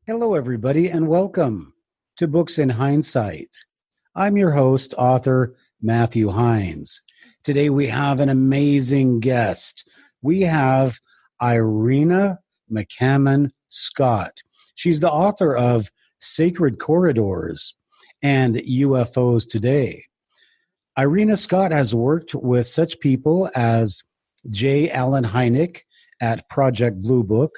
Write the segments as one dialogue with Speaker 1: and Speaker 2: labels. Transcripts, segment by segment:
Speaker 1: Hello, everybody, and welcome to Books in Hindsight. I'm your host, author Matthew Heinz. Today we have an amazing guest. We have Irena McCammon Scott. She's the author of Sacred Corridors and UFOs Today. Irena Scott has worked with such people as Allen Hynek at Project Blue Book,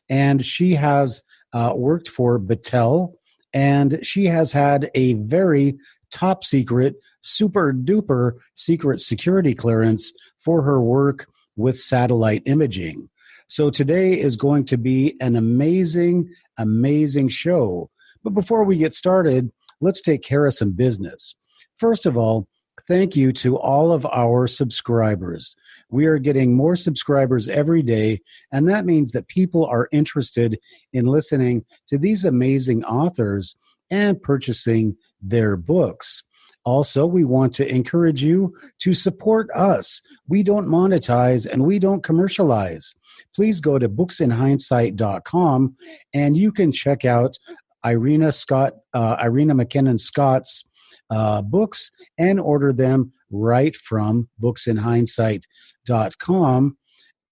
Speaker 1: and she has worked for Battelle, and she has had a very top secret, super duper secret security clearance for her work with satellite imaging. So today is going to be an amazing, amazing show. But before we get started, let's take care of some business. First of all, thank you to all of our subscribers. We are getting more subscribers every day, and that means that people are interested in listening to these amazing authors and purchasing their books. Also, we want to encourage you to support us. We don't monetize and we don't commercialize. Please go to booksinhindsight.com and you can check out Irena McCammon Scott's books and order them right from booksinhindsight.com,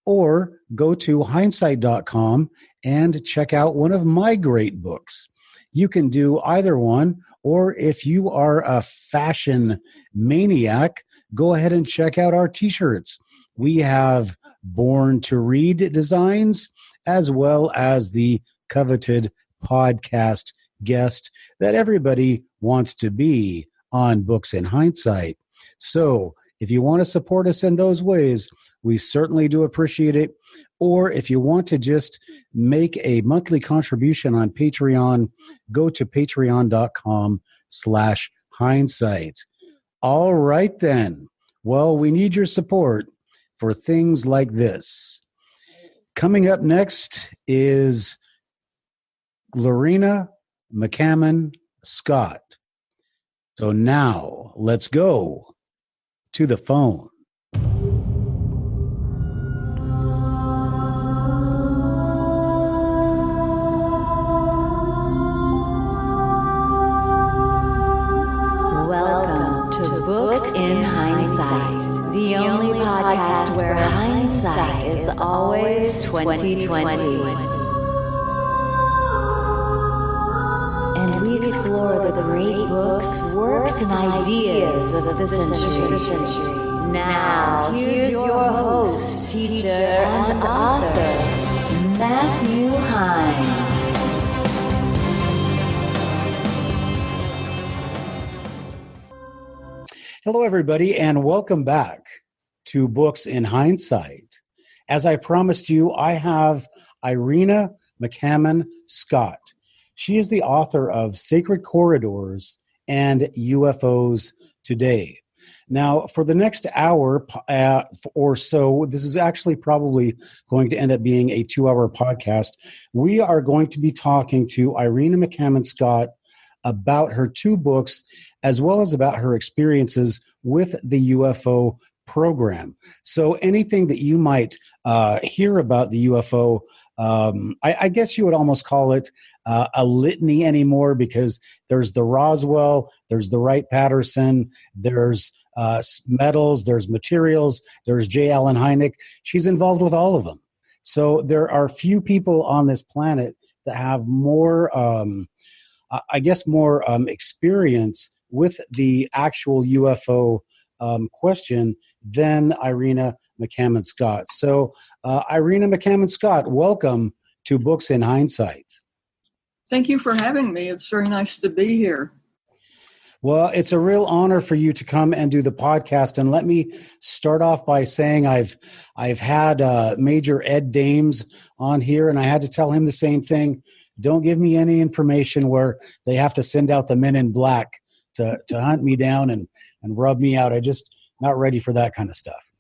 Speaker 1: or go to heinessight.com and check out one of my great books. You can do either one, or if you are a fashion maniac, go ahead and check out our t-shirts. We have Born to Read designs, as well as the coveted podcast guest that everybody wants to be on Books in Hindsight. So if you want to support us in those ways, we certainly do appreciate it. Or if you want to just make a monthly contribution on Patreon, go to patreon.com/hindsight. All right then. Well, we need your support for things like this. Coming up next is Irena McCammon Scott. So now let's go to the phone.
Speaker 2: Welcome to Books in Hindsight, the only podcast where hindsight is always 2020. And we explore the great books, works, and ideas of the century. Now, here's your host, teacher, and author, Matthew Heinz.
Speaker 1: Hello, everybody, and welcome back to Books in Hindsight. As I promised you, I have Irena McCammon Scott. She is the author of Sacred Corridors and UFOs Today. Now, for the next hour or so, this is actually probably going to end up being a 2-hour podcast. We are going to be talking to Irena McCammon Scott about her 2 books, as well as about her experiences with the UFO program. So anything that you might hear about the UFO, I guess you would almost call it a litany anymore, because there's the Roswell, there's the Wright-Patterson, there's metals, there's materials, there's Allen Hynek. She's involved with all of them. So there are few people on this planet that have more, more experience with the actual UFO question than Irena McCammon Scott. So Irena McCammon Scott, welcome to Books in Hindsight.
Speaker 3: Thank you for having me. It's very nice to be here.
Speaker 1: Well, it's a real honor for you to come and do the podcast. And let me start off by saying I've had Major Ed Dames on here, and I had to tell him the same thing. Don't give me any information where they have to send out the men in black to hunt me down and rub me out. I just not ready for that kind of stuff.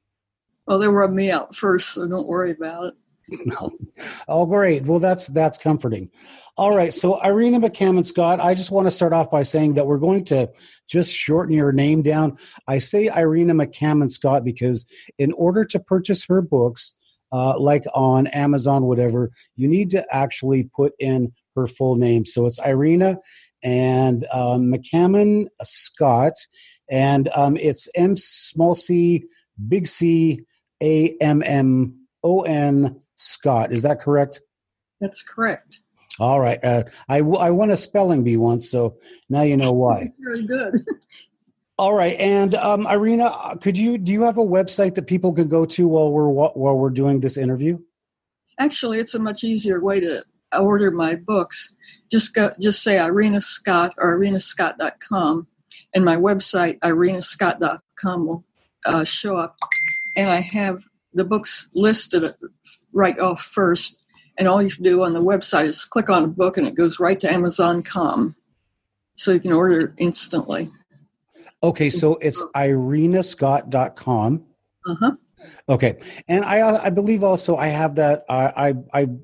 Speaker 3: Well, they rubbed me out first, so don't worry about it.
Speaker 1: No. Oh, great. Well, that's comforting. All right. So Irena McCammon Scott, I just want to start off by saying that we're going to just shorten your name down. I say Irena McCammon Scott because in order to purchase her books, like on Amazon, whatever, you need to actually put in her full name. So it's Irena and McCammon Scott, and it's McCammon Scott. Is that correct?
Speaker 3: That's correct.
Speaker 1: All right. I won a spelling bee once, so now you know why.
Speaker 3: That's very good.
Speaker 1: All right. And Irena, do you have a website that people can go to while we're doing this interview?
Speaker 3: Actually, it's a much easier way to order my books. Just say Irena Scott or irenascott.com, and my website, irenascott.com, will show up. And I have the books listed right off first, and all you have to do on the website is click on a book, and it goes right to Amazon.com, so you can order it instantly.
Speaker 1: Okay, so it's irenascott.com.
Speaker 3: Uh-huh.
Speaker 1: Okay, and I believe also I have that. I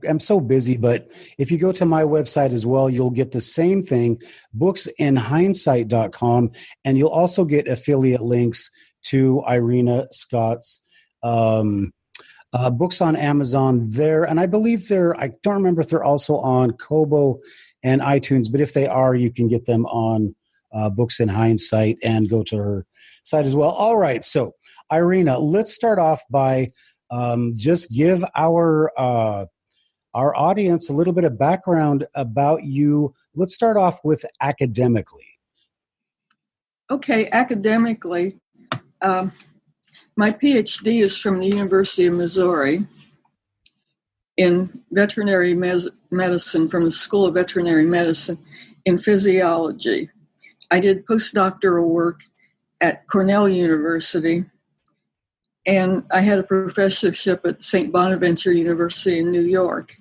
Speaker 1: am so busy, but if you go to my website as well, you'll get the same thing, booksinhindsight.com, and you'll also get affiliate links to Irena Scott's books on Amazon there, and I believe I don't remember if they're also on Kobo and iTunes, but if they are, you can get them on Books in Hindsight and go to her site as well. All right, so Irena, let's start off by just give our audience a little bit of background about you. Let's start off with academically.
Speaker 3: Okay, academically, my PhD is from the University of Missouri in veterinary medicine, from the School of Veterinary Medicine in physiology. I did postdoctoral work at Cornell University, and I had a professorship at St. Bonaventure University in New York.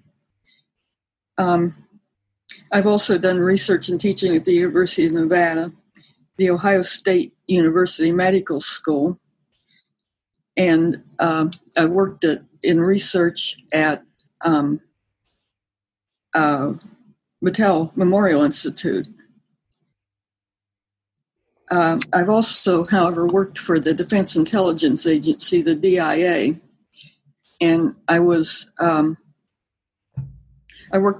Speaker 3: I've also done research and teaching at the University of Nevada, the Ohio State University Medical School, and I worked in research at Battelle Memorial Institute. I've also, however, worked for the Defense Intelligence Agency, the DIA, and I worked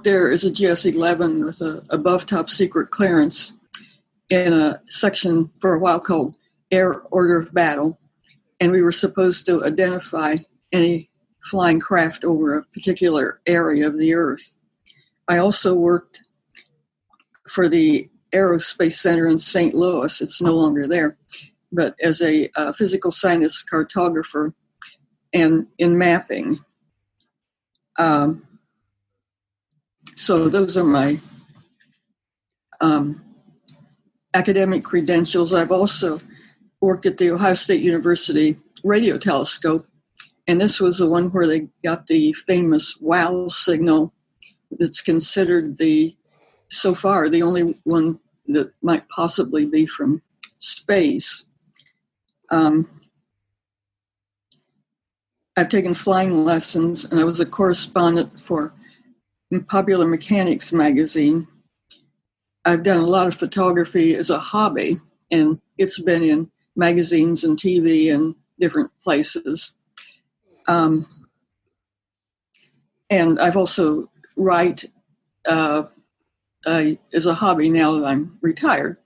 Speaker 3: there as a GS-11 with a above top secret clearance in a section for a while called Air Order of Battle, and we were supposed to identify any flying craft over a particular area of the Earth. I also worked for the Aerospace Center in St. Louis. It's no longer there, but as a physical scientist cartographer and in mapping. So those are my academic credentials. I've also worked at the Ohio State University radio telescope, and this was the one where they got the famous WOW signal that's considered so far the only one that might possibly be from space. I've taken flying lessons, and I was a correspondent for Popular Mechanics magazine. I've done a lot of photography as a hobby, and it's been in magazines and TV and different places. And I've also write as a hobby now that I'm retired.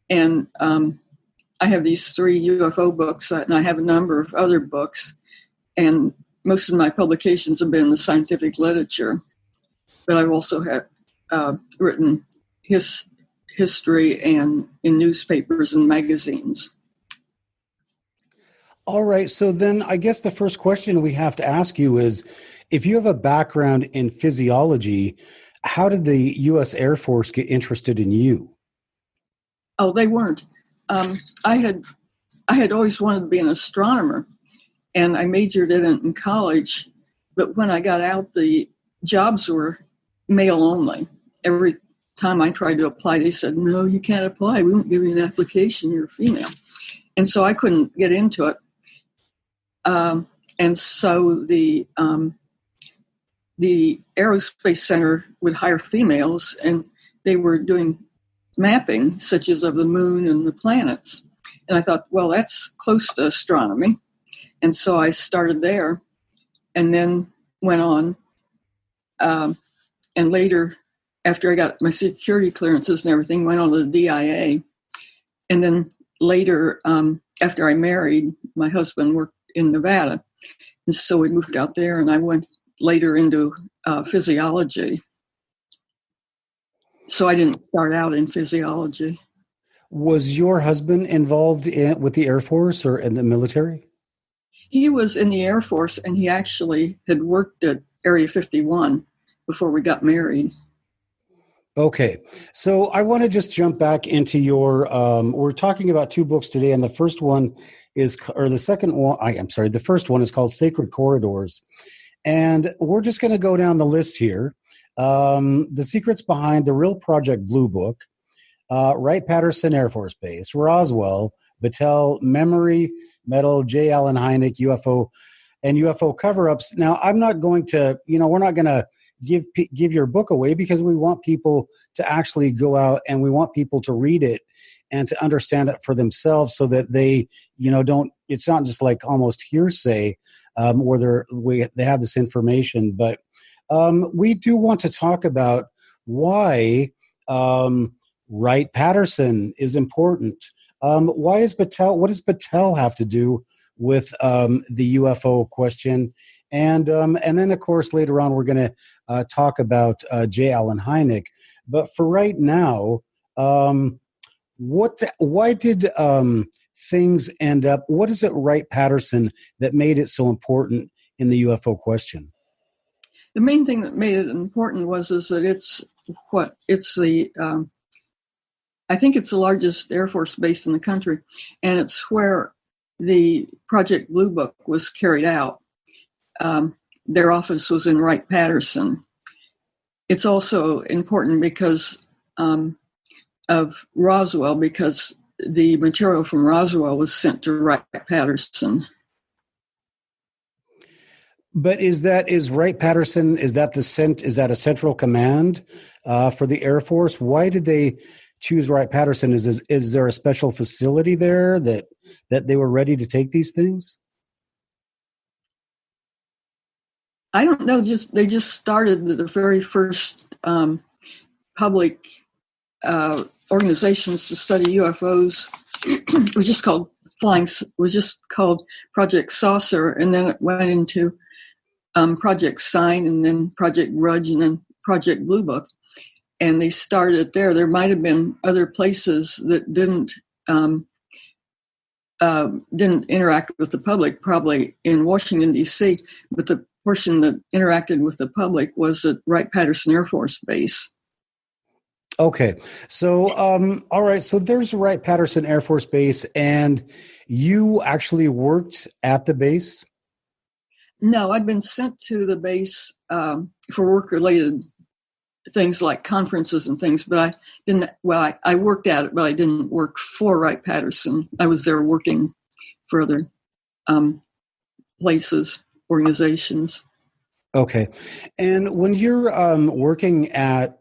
Speaker 3: And I have these 3 UFO books, and I have a number of other books, and most of my publications have been in the scientific literature. But I've also had written history and in newspapers and magazines.
Speaker 1: All right. So then I guess the first question we have to ask you is, if you have a background in physiology, how did the U.S. Air Force get interested in you?
Speaker 3: Oh, they weren't. I had always wanted to be an astronomer, and I majored in it in college. But when I got out, the jobs were male only. Every time I tried to apply, they said, "No, you can't apply. We won't give you an application. You're a female." And so I couldn't get into it. And so the Aerospace Center would hire females, and they were doing mapping, such as of the moon and the planets. And I thought, well, that's close to astronomy. And so I started there, and then went on. And later, after I got my security clearances and everything, went on to the DIA. And then later, after I married, my husband worked in Nevada. And so we moved out there, and I went later into physiology. So I didn't start out in physiology.
Speaker 1: Was your husband involved with the Air Force or in the military?
Speaker 3: He was in the Air Force, and he actually had worked at Area 51 before we got married.
Speaker 1: Okay, so I want to just jump back into your, we're talking about two books today, and the first one is, or the second one, I'm sorry, the first one is called Sacred Corridors. And we're just going to go down the list here. The Secrets Behind the Real Project Blue Book, Wright-Patterson Air Force Base, Roswell, Battelle, Memory, Metal, J. Allen Hynek, UFO, and UFO cover-ups. Now, I'm not going to, we're not going to give your book away because we want people to actually go out and we want people to read it and to understand it for themselves so that they, don't, it's not just like almost hearsay where they have this information. But we do want to talk about why Wright-Patterson is important. Why is Battelle? What does Battelle have to do with the UFO question? And then, of course, later on, we're going to talk about J. Allen Hynek. But for right now, why did things end up? What is it, Wright-Patterson, that made it so important in the UFO question?
Speaker 3: The main thing that made it important is that I think it's the largest Air Force base in the country, and it's where the Project Blue Book was carried out. Their office was in Wright-Patterson. It's also important because of Roswell, because the material from Roswell was sent to Wright-Patterson.
Speaker 1: But is Wright-Patterson, is that a central command for the Air Force? Why did they choose Wright-Patterson? Is there a special facility there that they were ready to take these things?
Speaker 3: I don't know. They just started the very first public organizations to study UFOs. It was just called Project Saucer, and then it went into Project Sign, and then Project Grudge, and then Project Blue Book. And they started there. There might have been other places that didn't interact with the public, probably in Washington, D.C., but the portion that interacted with the public was at Wright-Patterson Air Force Base.
Speaker 1: Okay. So, all right. So there's Wright-Patterson Air Force Base, and you actually worked at the base?
Speaker 3: No, I'd been sent to the base for work-related things like conferences and things, but I didn't. Well, I worked at it, but I didn't work for Wright-Patterson. I was there working for other places, organizations.
Speaker 1: Okay. And when you're working at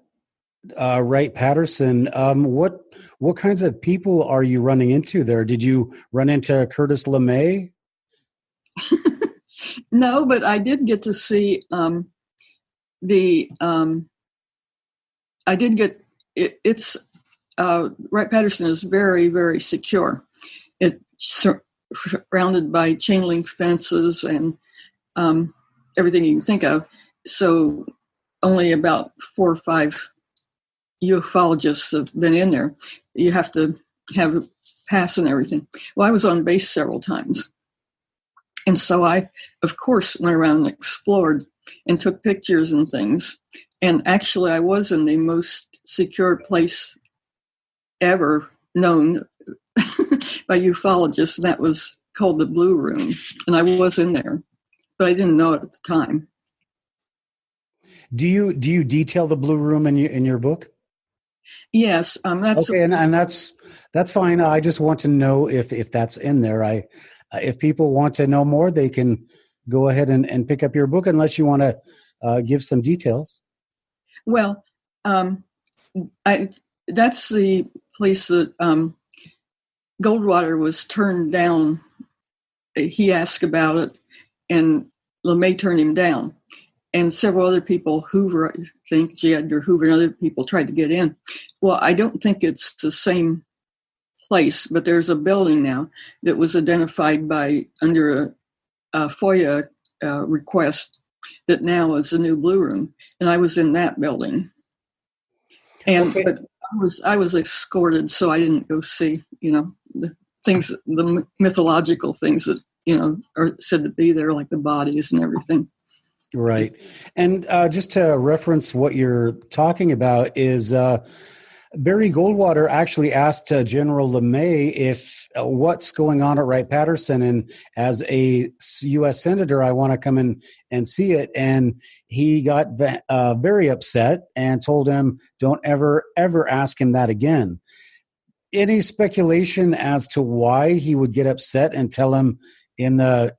Speaker 1: Wright-Patterson, what kinds of people are you running into there? Did you run into Curtis LeMay?
Speaker 3: No, but I did get to see I did get it. It's Wright-Patterson is very, very secure. It's surrounded by chain link fences and everything you can think of. So only about 4 or 5 ufologists have been in there. You have to have a pass and everything. Well, I was on base several times. And so I, of course, went around and explored and took pictures and things. And actually, I was in the most secure place ever known by ufologists, and that was called the Blue Room. And I was in there, but I didn't know it at the time.
Speaker 1: Do you detail the Blue Room in your book?
Speaker 3: Yes, that's
Speaker 1: okay, and that's fine. I just want to know if that's in there. If people want to know more, they can go ahead and pick up your book, unless you want to give some details.
Speaker 3: Well, that's the place that Goldwater was turned down. He asked about it, and LeMay turned him down. and several other people, Hoover, I think, J. Edgar Hoover and other people tried to get in. Well, I don't think it's the same place, but there's a building now that was identified by under a FOIA request that now is the new Blue Room, and I was in that building. And
Speaker 1: Okay.
Speaker 3: but I was escorted, so I didn't go see, the things, the mythological things that are said to be there, like the bodies and everything.
Speaker 1: Right. And just to reference what you're talking about is Barry Goldwater actually asked General LeMay if what's going on at Wright-Patterson, and as a U.S. Senator, I want to come in and see it. And he got very upset and told him, don't ever ask him that again. Any speculation as to why he would get upset and tell him in the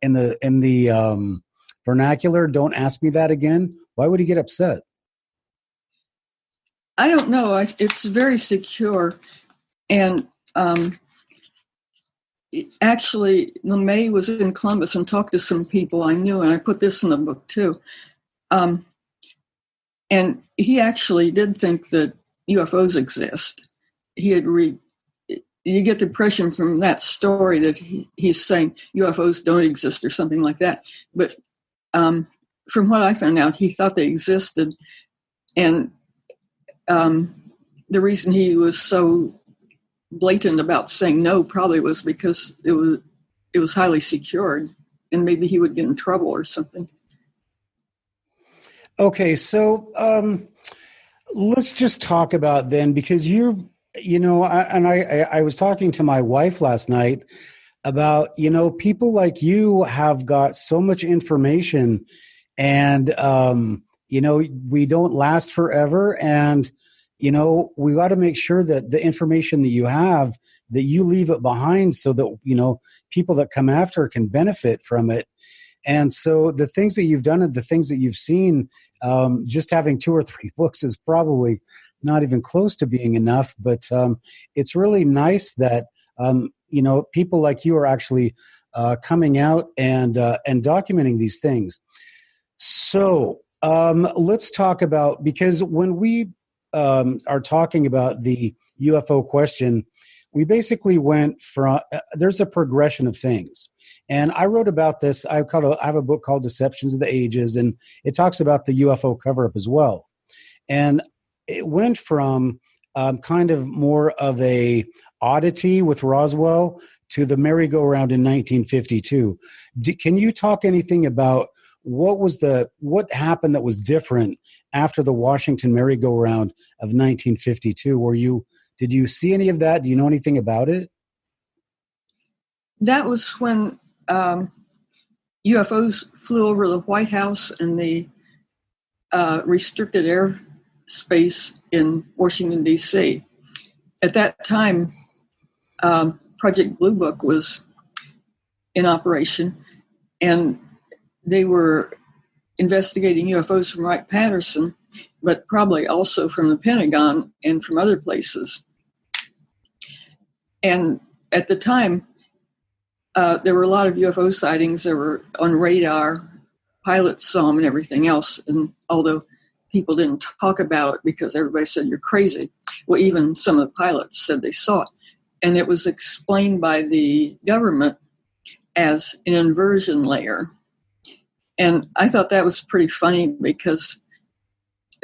Speaker 1: vernacular, don't ask me that again? Why would he get upset?
Speaker 3: I don't know. It's very secure. And actually, LeMay was in Columbus and talked to some people I knew, and I put this in the book too. And he actually did think that UFOs exist. He had you get the impression from that story that he's saying UFOs don't exist or something like that. But from what I found out, he thought they existed. And the reason he was so blatant about saying no probably was because it was highly secured, and maybe he would get in trouble or something.
Speaker 1: Okay, so let's just talk about then, because I was talking to my wife last night about, people like you have got so much information, and, we don't last forever. And, we got to make sure that the information that you have, that you leave it behind so that, people that come after can benefit from it. And so the things that you've done and the things that you've seen, just having 2 or 3 books is probably not even close to being enough. But it's really nice that, people like you are actually coming out and documenting these things. So let's talk about, because when we are talking about the UFO question, we basically went from, there's a progression of things. And I wrote about this. I have a book called Deceptions of the Ages, and it talks about the UFO cover-up as well. And it went from kind of more of a oddity with Roswell to the merry-go-round in 1952. Can you talk anything about what happened that was different after the Washington merry-go-round of 1952? Did you see any of that? Do you know anything about it?
Speaker 3: That was when UFOs flew over the White House and the restricted airspace in Washington, D.C. At that time, Project Blue Book was in operation, and they were investigating UFOs from Wright-Patterson, but probably also from the Pentagon and from other places. And at the time, there were a lot of UFO sightings that were on radar. Pilots saw them and everything else. And although people didn't talk about it because everybody said you're crazy, well, even some of the pilots said they saw it. And it was explained by the government as an inversion layer. And I thought that was pretty funny because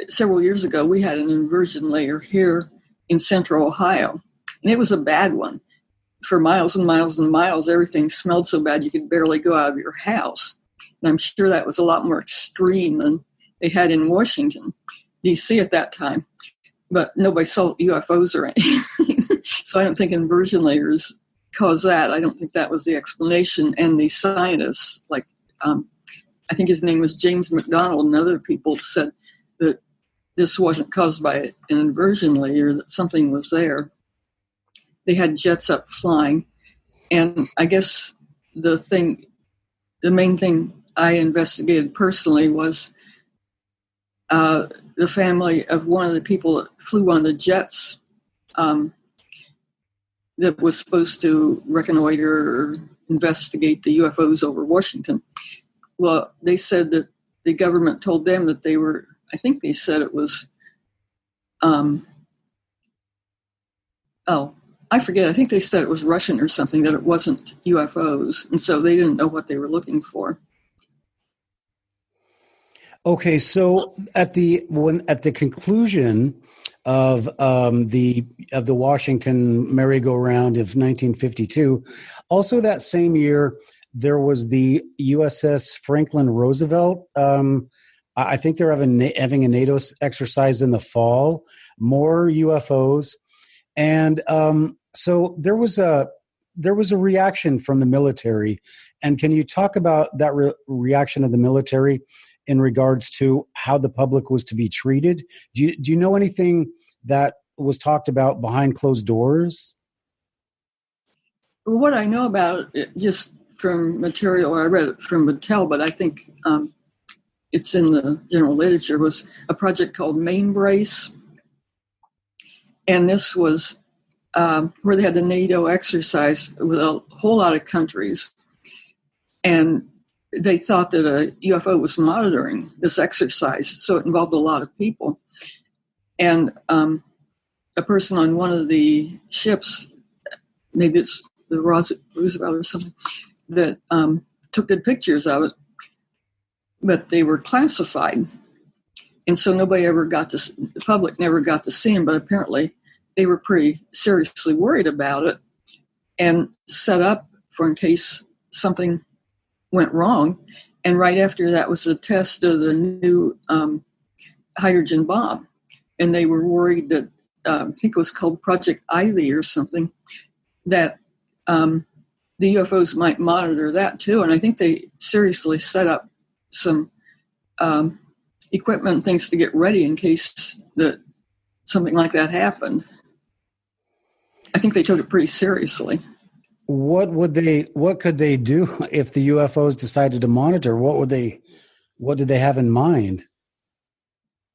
Speaker 3: several years ago, we had an inversion layer here in central Ohio. And it was a bad one. For miles and miles and miles, everything smelled so bad you could barely go out of your house. And I'm sure that was a lot more extreme than they had in Washington, D.C. at that time. But nobody saw UFOs or anything. So I don't think inversion layers caused that. I don't think that was the explanation. And the scientists, like I think his name was James McDonald, and other people said that this wasn't caused by an inversion layer, that something was there. They had jets up flying. And I guess the main thing I investigated personally was the family of one of the people that flew on the jets that was supposed to reconnoiter or investigate the UFOs over Washington. Well, they said that the government told them that they were, I think they said it was, I forget. I think they said it was Russian or something, that it wasn't UFOs. And so they didn't know what they were looking for.
Speaker 1: Okay, so at the conclusion of the Washington merry-go-round of 1952, also that same year there was the USS Franklin Roosevelt. I think they're having a NATO exercise in the fall. More UFOs, and so there was a reaction from the military. And can you talk about that reaction of the military in regards to how the public was to be treated? Do you know anything that was talked about behind closed doors?
Speaker 3: What I know about it, just from material, I read it from Battelle, but I think it's in the general literature, was a project called Main Brace. And this was where they had the NATO exercise with a whole lot of countries. And they thought that a UFO was monitoring this exercise, so it involved a lot of people. And a person on one of the ships, maybe it's the Roosevelt or something, that took good pictures of it, but they were classified. And so nobody ever got to, the public never got to see them, but apparently they were pretty seriously worried about it and set up for in case something went wrong. And right after that was the test of the new hydrogen bomb. And they were worried that, I think it was called Project Ivy or something, that the UFOs might monitor that too. And I think they seriously set up some equipment and things to get ready in case that something like that happened. I think they took it pretty seriously.
Speaker 1: What could they do if the UFOs decided to monitor? What did they have in mind?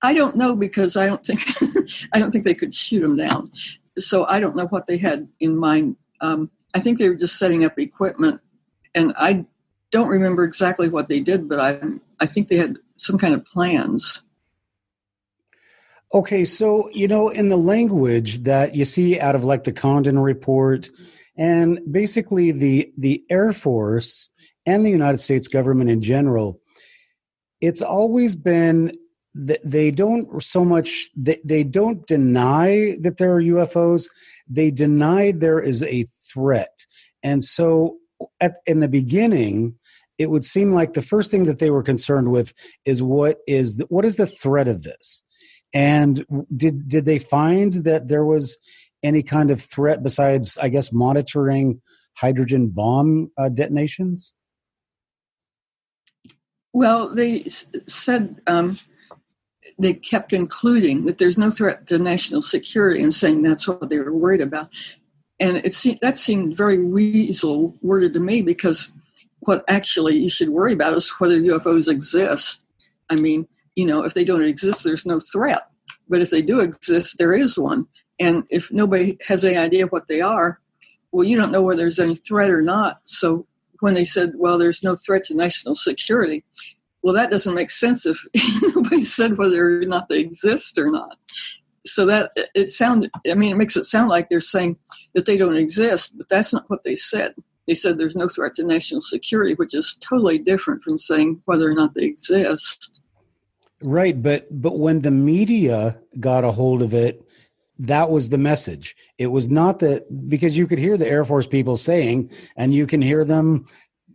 Speaker 3: I don't know, because I don't think they could shoot them down. So I don't know what they had in mind. I think they were just setting up equipment, and I don't remember exactly what they did, but I think they had some kind of plans.
Speaker 1: Okay, so, in the language that you see out of like the Condon Report, and basically the Air Force and the United States government in general, it's always been that they don't they don't deny that there are UFOs. They deny there is a threat. And so in the beginning, it would seem like the first thing that they were concerned with is what is the threat of this? And did they find that there was any kind of threat besides, I guess, monitoring hydrogen bomb detonations? Well,
Speaker 3: they said they kept concluding that there's no threat to national security and saying that's what they were worried about. And that seemed very weasel worded to me, because what actually you should worry about is whether UFOs exist. I mean, if they don't exist, there's no threat. But if they do exist, there is one. And if nobody has any idea what they are, well, you don't know whether there's any threat or not. So when they said, well, there's no threat to national security, well, that doesn't make sense if nobody said whether or not they exist or not. So that it makes it sound like they're saying that they don't exist, but that's not what they said. They said there's no threat to national security, which is totally different from saying whether or not they exist.
Speaker 1: Right, but when the media got a hold of it, that was the message. It was not that, because you could hear the Air Force people saying, and you can hear them,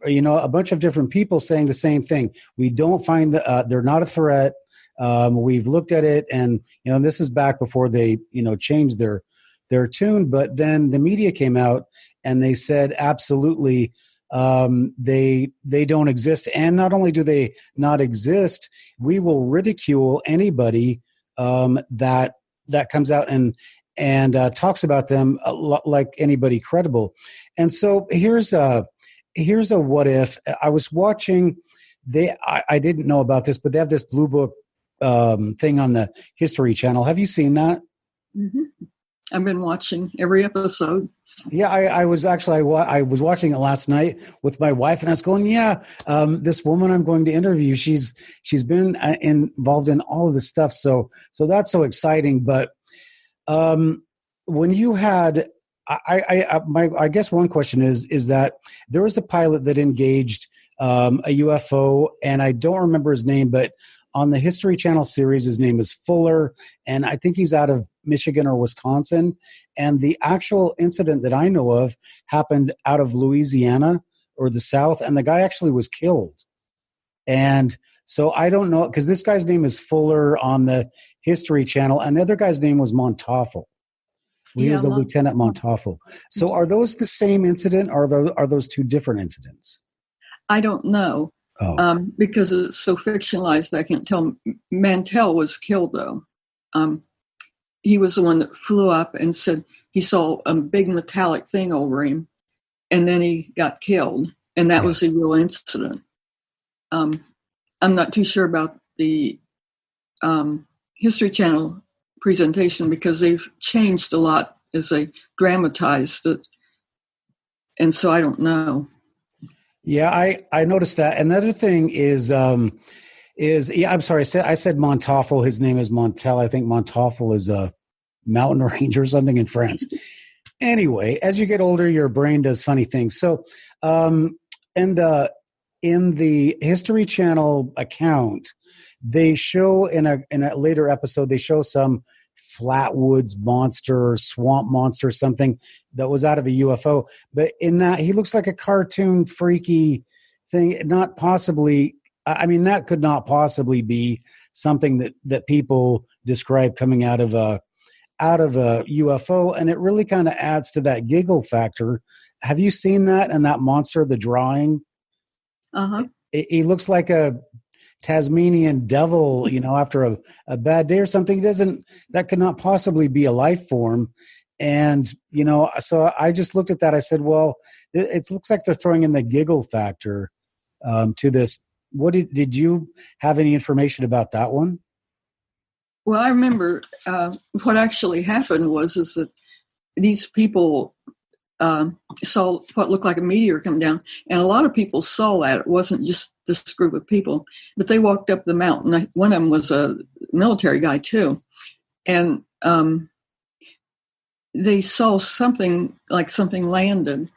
Speaker 1: a bunch of different people saying the same thing. We don't find they're not a threat. We've looked at it, and this is back before they changed their tune. But then the media came out and they said absolutely they don't exist. And not only do they not exist, we will ridicule anybody that comes out and talks about them like anybody credible. And so here's a what if. I was watching. I didn't know about this, but they have this Blue Book thing on the History Channel. Have you seen that?
Speaker 3: Mm-hmm. I've been watching every episode.
Speaker 1: Yeah, I was actually I was watching it last night with my wife, and I was going, this woman I'm going to interview, she's been involved in all of this stuff, so that's so exciting. But when you had, I guess one question is that there was a pilot that engaged a UFO, and I don't remember his name, but on the History Channel series, his name is Fuller, and I think he's out of Michigan or Wisconsin. And the actual incident that I know of happened out of Louisiana or the South, and the guy actually was killed. And so I don't know, because this guy's name is Fuller on the History Channel, and the other guy's name was Montoffel. He was a Lieutenant Montoffel. So are those the same incident, or are those two different incidents?
Speaker 3: I don't know. Because it's so fictionalized, I can't tell. Mantell was killed, though. He was the one that flew up and said he saw a big metallic thing over him, and then he got killed, and that was a real incident. I'm not too sure about the History Channel presentation because they've changed a lot as they dramatized it, and so I don't know.
Speaker 1: Yeah, I noticed that. And the other thing is I'm sorry, I said Montoffel. His name is Montel. I think Montoffel is a mountain range or something in France. Anyway, as you get older, your brain does funny things. So, in the History Channel account, they show in a later episode, they show some flatwoods monster, swamp monster, something that was out of a UFO. But in that, he looks like a cartoon freaky thing. Not possibly. I mean, that could not possibly be something that people describe coming out of a UFO. And it really kind of adds to that giggle factor. Have you seen that? And that monster, the drawing?
Speaker 3: Uh-huh.
Speaker 1: He looks like a Tasmanian devil, after a bad day or something. That could not possibly be a life form. And, so I just looked at that. I said, well, it looks like they're throwing in the giggle factor to this. What did you have any information about that one?
Speaker 3: Well, I remember what actually happened is that these people saw what looked like a meteor come down, and a lot of people saw that. It wasn't just this group of people, but they walked up the mountain. One of them was a military guy too, and they saw something landed,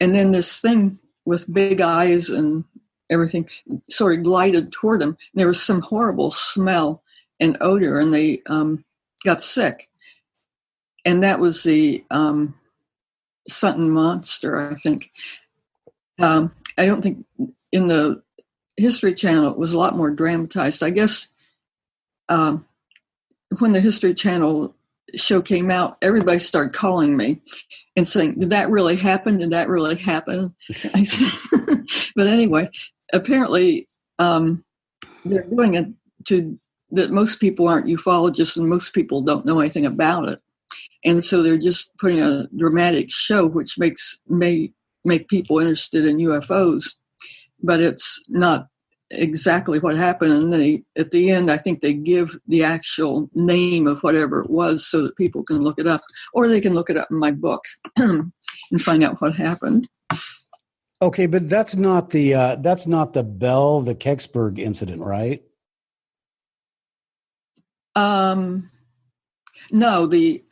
Speaker 3: and then this thing with big eyes and everything sort of glided toward them. And there was some horrible smell and odor, and they got sick. And that was the Sutton monster, I think. I don't think in the History Channel it was a lot more dramatized. I guess when the History Channel show came out, everybody started calling me and saying, "Did that really happen? Did that really happen?" I said, but anyway, apparently they're doing it that most people aren't ufologists and most people don't know anything about it. And so they're just putting a dramatic show, which may make people interested in UFOs, but it's not exactly what happened. And at the end, I think they give the actual name of whatever it was so that people can look it up, or they can look it up in my book and find out what happened.
Speaker 1: Okay, but that's not the Bell, the Kecksburg incident, right?
Speaker 3: No, the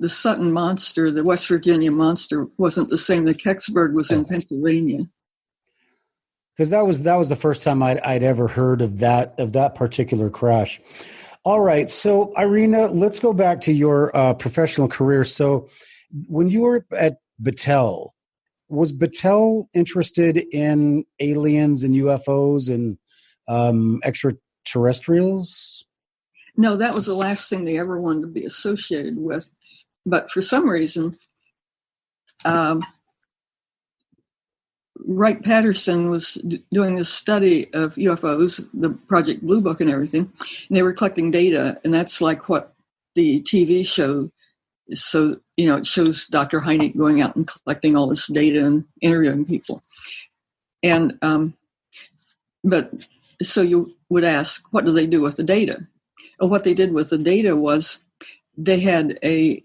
Speaker 3: Sutton monster, the West Virginia monster, wasn't the same. The Kecksburg was in Pennsylvania.
Speaker 1: Because that was the first time I'd ever heard of that particular crash. All right, so Irena, let's go back to your professional career. So when you were at Battelle, was Battelle interested in aliens and UFOs and extraterrestrials?
Speaker 3: No, that was the last thing they ever wanted to be associated with. But for some reason, Wright-Patterson was doing this study of UFOs, the Project Blue Book and everything, and they were collecting data, and that's like what the TV show is. So, it shows Dr. Hynek going out and collecting all this data and interviewing people. And, but so you would ask, what do they do with the data? What they did with the data was they had a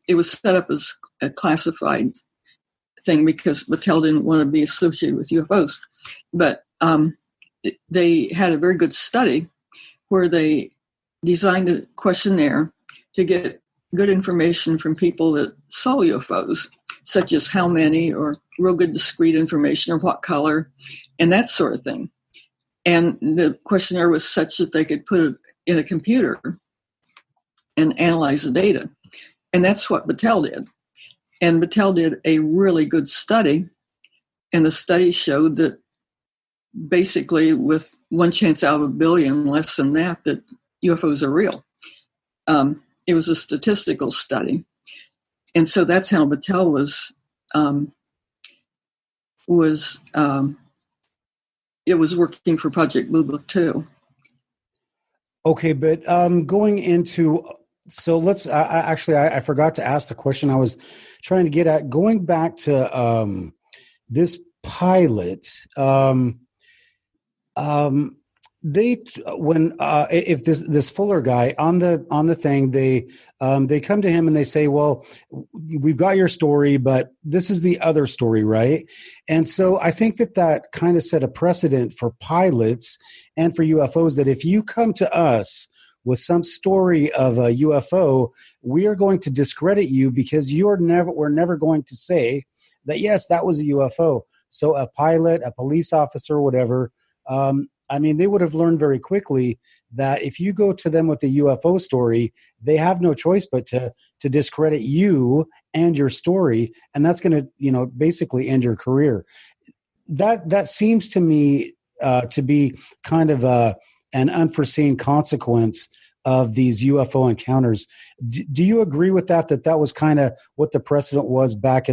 Speaker 3: it was set up as a classified thing because Battelle didn't want to be associated with UFOs. But they had a very good study where they designed a questionnaire to get good information from people that saw UFOs, such as how many, or real good discrete information, or what color, and that sort of thing. And the questionnaire was such that they could put it in a computer and analyze the data. And that's what Battelle did. And Battelle did a really good study. And the study showed that basically with one chance out of a billion, less than that UFOs are real. It was a statistical study. And so that's how Battelle it was working for Project Blue Book too.
Speaker 1: Okay, but going into, so let's, I forgot to ask the question I was trying to get at. Going back to this pilot, if this Fuller guy on the thing, they come to him and they say, well, we've got your story, but this is the other story, right? And so I think that kind of set a precedent for pilots and for UFOs, that if you come to us with some story of a UFO, we are going to discredit you because we're never going to say that, yes, that was a UFO. So a pilot, a police officer, whatever, they would have learned very quickly that if you go to them with a UFO story, they have no choice but to discredit you and your story, and that's going to, basically end your career. That seems to me to be kind of an unforeseen consequence of these UFO encounters. Do you agree with that was kind of what the precedent was back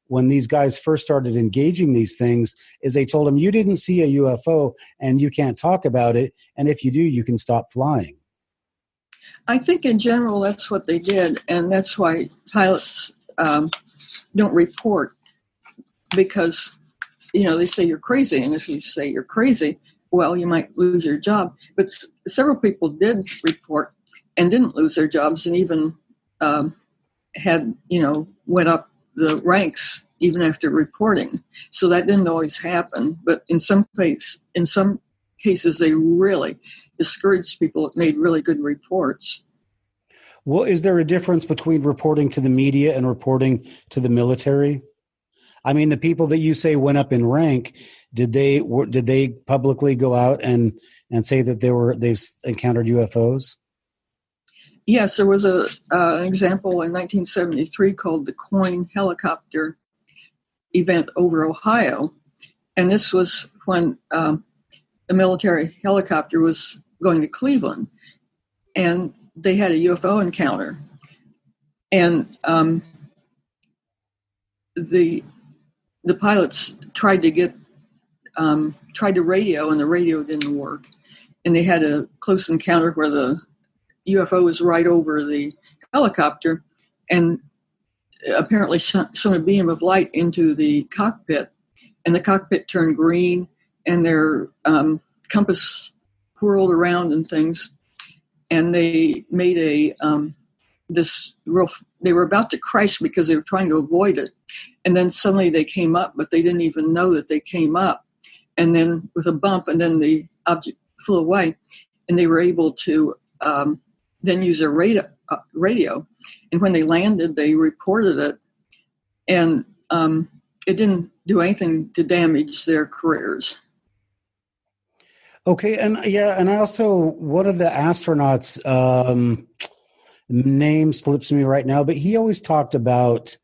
Speaker 1: when these guys first started engaging these things, is they told them, you didn't see a UFO and you can't talk about it, and if you do, you can stop flying?
Speaker 3: I think in general that's what they did, and that's why pilots don't report, because they say you're crazy, and if you say you're crazy, well, you might lose your job. But several people did report and didn't lose their jobs, and even went up the ranks even after reporting. So that didn't always happen, but in some cases they really discouraged people that made really good reports.
Speaker 1: Well, is there a difference between reporting to the media and reporting to the military? The people that you say went up in rank, did they publicly go out and say that they've encountered UFOs?
Speaker 3: Yes, there was an example in 1973 called the Coin helicopter event over Ohio. And this was when a military helicopter was going to Cleveland. And they had a UFO encounter. And the pilots tried to radio, and the radio didn't work. And they had a close encounter where the UFO was right over the helicopter and apparently shone a beam of light into the cockpit, and the cockpit turned green, and their compass whirled around and things, and they made they were about to crash because they were trying to avoid it, and then suddenly they came up, but they didn't even know that they came up, and then with a bump, and then the object flew away, and they were able to then use their radio. And when they landed, they reported it, and it didn't do anything to damage their careers.
Speaker 1: Okay, and I also, one of the astronauts, name slips me right now, but he always talked about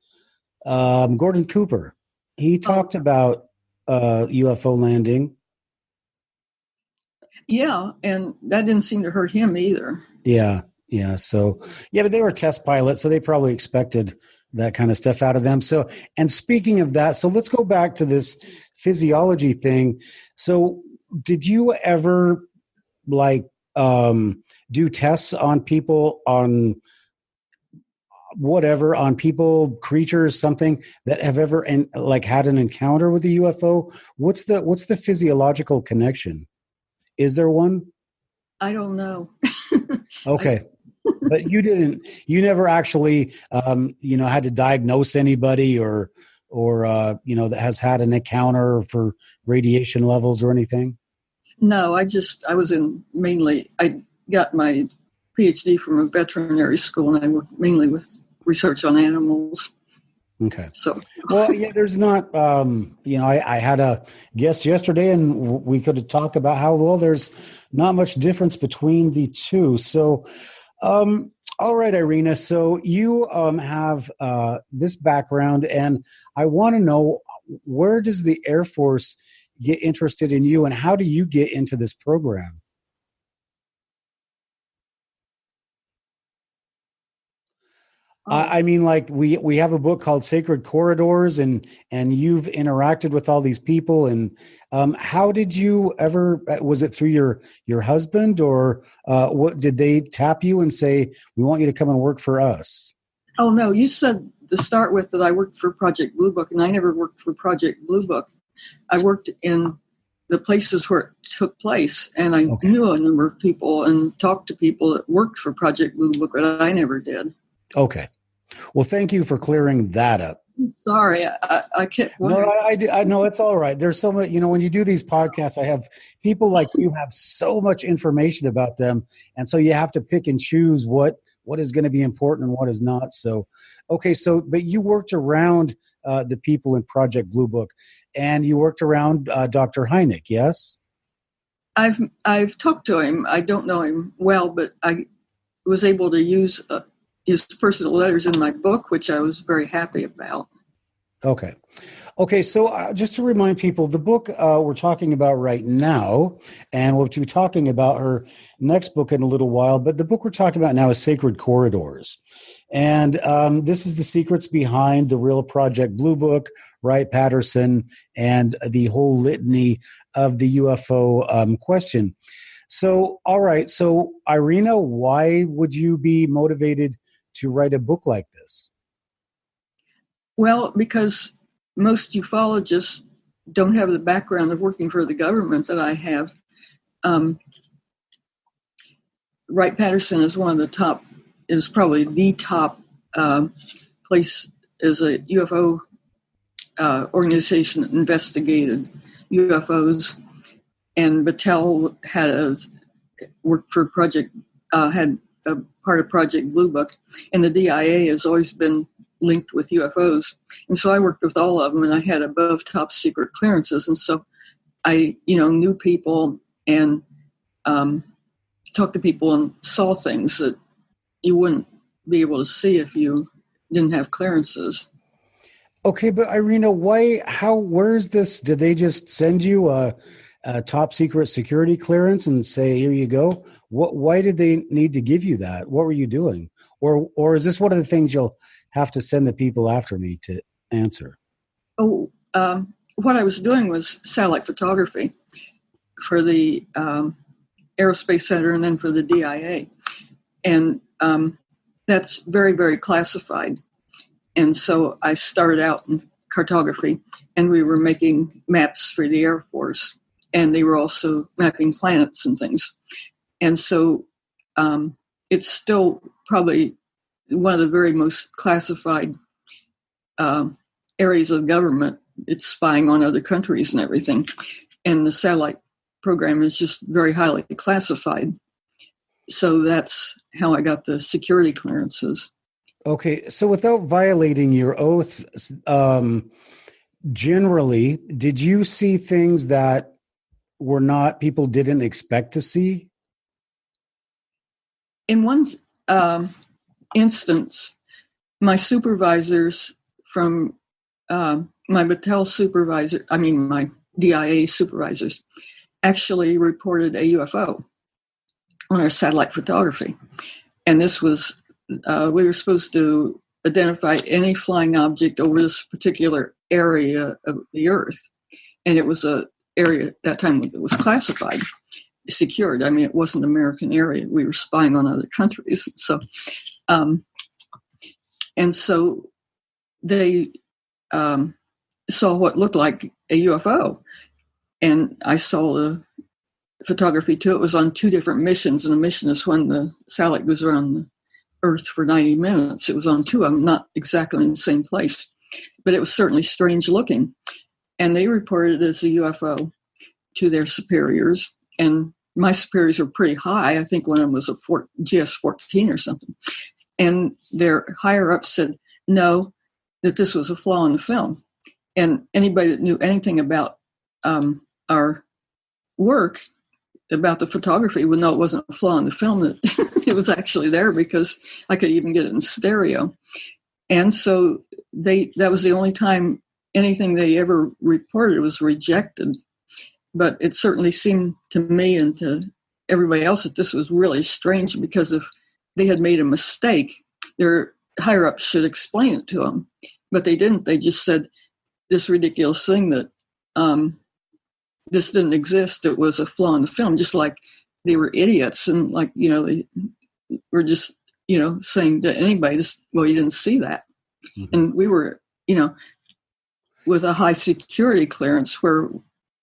Speaker 1: Gordon Cooper. He talked about UFO landing.
Speaker 3: Yeah, and that didn't seem to hurt him either.
Speaker 1: Yeah. So, but they were test pilots, so they probably expected that kind of stuff out of them. So, and speaking of that, so let's go back to this physiology thing. So, did you ever do tests on people, on whatever, on people, creatures, something that have ever had an encounter with a UFO? What's the physiological connection? Is there one?
Speaker 3: I don't know.
Speaker 1: Okay. But you never actually, had to diagnose anybody or that has had an encounter for radiation levels or anything?
Speaker 3: No, I got my PhD from a veterinary school, and I worked mainly with research on animals.
Speaker 1: Okay.
Speaker 3: So,
Speaker 1: well, yeah, there's not, I had a guest yesterday and we could talk about how, well, there's not much difference between the two. So, all right, Irena. So you have this background, and I want to know, where does the Air Force get interested in you, and how do you get into this program? I mean, like we have a book called Sacred Corridors, and you've interacted with all these people. And how did you ever? Was it through your husband, or what? Did they tap you and say, "We want you to come and work for us"?
Speaker 3: Oh no, you said to start with that I worked for Project Blue Book, and I never worked for Project Blue Book. I worked in the places where it took place, and I knew a number of people and talked to people that worked for Project Blue Book, but I never did.
Speaker 1: Okay. Well, thank you for clearing that up.
Speaker 3: I'm sorry, I can't.
Speaker 1: No, I know it's all right. There's so much, when you do these podcasts, I have people like you have so much information about them. And so you have to pick and choose what is going to be important and what is not. So, okay. So, but you worked around the people in Project Blue Book, and you worked around Dr. Hynek, yes?
Speaker 3: I've talked to him. I don't know him well, but I was able to use his personal letters in my book, which I was very happy about.
Speaker 1: Okay. So just to remind people, the book we're talking about right now, and we'll be talking about her next book in a little while, but the book we're talking about now is Sacred Corridors. And this is the secrets behind the real Project Blue Book, Wright-Patterson, and the whole litany of the UFO question. So, all right. So, Irena, why would you be motivated to write a book like this?
Speaker 3: Well, because most ufologists don't have the background of working for the government that I have. Wright-Patterson is probably the top place as a UFO organization that investigated UFOs. And Battelle worked for had a part of Project Blue Book, and the DIA has always been linked with UFOs. And so I worked with all of them, and I had above top secret clearances. And so I, knew people and talked to people and saw things that you wouldn't be able to see if you didn't have clearances.
Speaker 1: Okay, but Irena, where's this? Did they just send you a top secret security clearance and say, here you go? Why did they need to give you that? What were you doing? Or is this one of the things you'll have to send the people after me to answer?
Speaker 3: What I was doing was satellite photography for the Aerospace Center and then for the DIA. And that's very, very classified. And so I started out in cartography, and we were making maps for the Air Force. And they were also mapping planets and things. And so it's still probably one of the very most classified areas of government. It's spying on other countries and everything. And the satellite program is just very highly classified. So that's how I got the security clearances.
Speaker 1: Okay. So without violating your oath, generally, did you see things that people didn't expect to see?
Speaker 3: In one instance, my supervisors from my Battelle supervisor, my DIA supervisors, actually reported a UFO on our satellite photography. And this was, we were supposed to identify any flying object over this particular area of the Earth. And it was a area at that time it was classified, secured. It wasn't an American area. We were spying on other countries. So, and so they saw what looked like a UFO. And I saw the photography too. It was on two different missions. And a mission is when the satellite goes around the Earth for 90 minutes. It was on two of them, not exactly in the same place, but it was certainly strange looking. And they reported it as a UFO to their superiors. And my superiors were pretty high. I think one of them was a GS-14 or something. And their higher up said, no, that this was a flaw in the film. And anybody that knew anything about our work, about the photography, would know it wasn't a flaw in the film, that it was actually there, because I could even get it in stereo. And so that was the only time anything they ever reported was rejected. But it certainly seemed to me and to everybody else that this was really strange, because if they had made a mistake, their higher ups should explain it to them. But they didn't. They just said this ridiculous thing that this didn't exist. It was a flaw in the film, just like they were idiots. And like, they were just, saying to anybody, well, you didn't see that. Mm-hmm. And we were, with a high security clearance